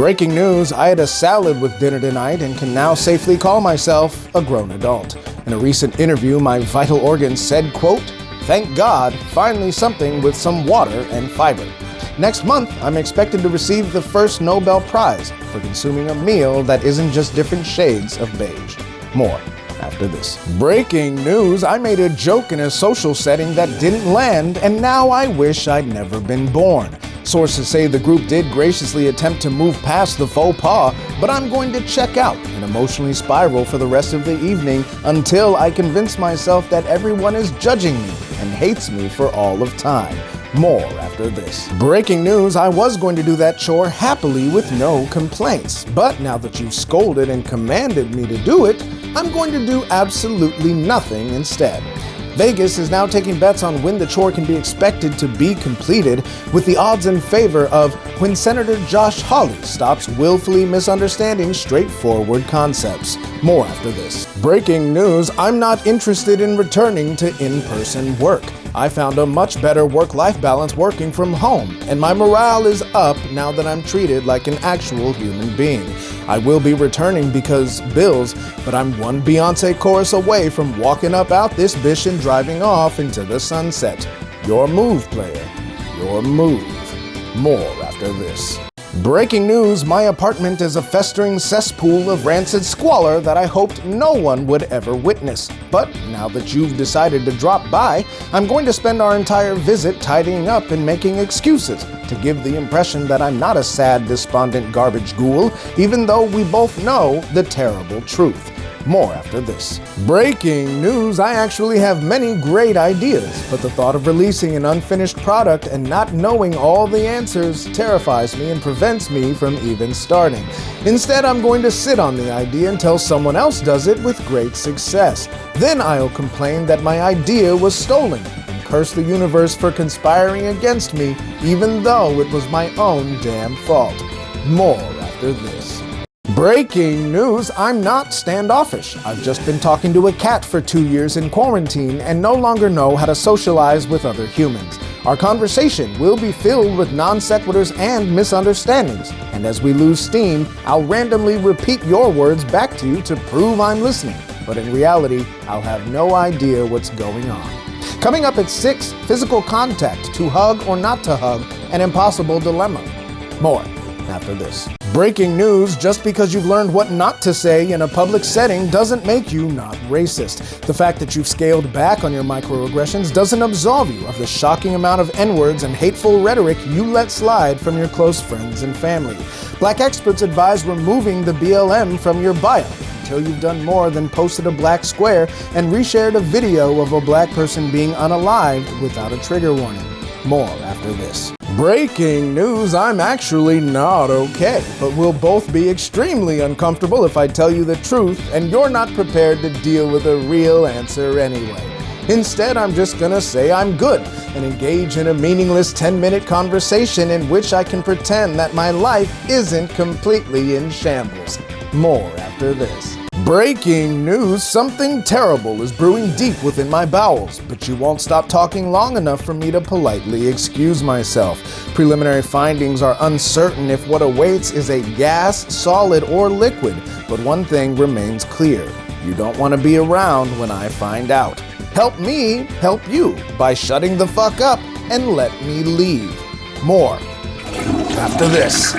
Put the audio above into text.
Breaking news, I had a salad with dinner tonight and can now safely call myself a grown adult. In a recent interview, my vital organs said, quote, "Thank God, finally something with some water and fiber." Next month, I'm expected to receive the first Nobel Prize for consuming a meal that isn't just different shades of beige. More after this. Breaking news, I made a joke in a social setting that didn't land, and now I wish I'd never been born. Sources say the group did graciously attempt to move past the faux pas, but I'm going to check out and emotionally spiral for the rest of the evening until I convince myself that everyone is judging me and hates me for all of time. More after this. Breaking news, I was going to do that chore happily with no complaints. But now that you've scolded and commanded me to do it, I'm going to do absolutely nothing instead. Vegas is now taking bets on when the chore can be expected to be completed, with the odds in favor of when Senator Josh Hawley stops willfully misunderstanding straightforward concepts. More after this. Breaking news, I'm not interested in returning to in-person work. I found a much better work-life balance working from home, and my morale is up now that I'm treated like an actual human being. I will be returning because bills, but I'm one Beyonce chorus away from walking up out this bitch and driving off into the sunset. Your move, player. Your move. More after this. Breaking news, my apartment is a festering cesspool of rancid squalor that I hoped no one would ever witness. But now that you've decided to drop by, I'm going to spend our entire visit tidying up and making excuses to give the impression that I'm not a sad, despondent garbage ghoul, even though we both know the terrible truth. More after this. Breaking news, I actually have many great ideas, but the thought of releasing an unfinished product and not knowing all the answers terrifies me and prevents me from even starting. Instead, I'm going to sit on the idea until someone else does it with great success. Then I'll complain that my idea was stolen and curse the universe for conspiring against me, even though it was my own damn fault. More after this. Breaking news, I'm not standoffish. I've just been talking to a cat for 2 years in quarantine and no longer know how to socialize with other humans. Our conversation will be filled with non sequiturs and misunderstandings, and as we lose steam, I'll randomly repeat your words back to you to prove I'm listening, but in reality, I'll have no idea what's going on. Coming up at 6, physical contact, to hug or not to hug, an impossible dilemma. More after this. Breaking news, just because you've learned what not to say in a public setting doesn't make you not racist. The fact that you've scaled back on your microaggressions doesn't absolve you of the shocking amount of N-words and hateful rhetoric you let slide from your close friends and family. Black experts advise removing the BLM from your bio until you've done more than posted a black square and reshared a video of a black person being unalived without a trigger warning. More after this. Breaking news, I'm actually not okay, but we'll both be extremely uncomfortable if I tell you the truth and you're not prepared to deal with a real answer anyway. Instead, I'm just gonna say I'm good and engage in a meaningless 10-minute conversation in which I can pretend that my life isn't completely in shambles. More after this. Breaking news, something terrible is brewing deep within my bowels, but you won't stop talking long enough for me to politely excuse myself. Preliminary findings are uncertain if what awaits is a gas, solid, or liquid, but one thing remains clear. You don't want to be around when I find out. Help me help you by shutting the fuck up and let me leave. More after this.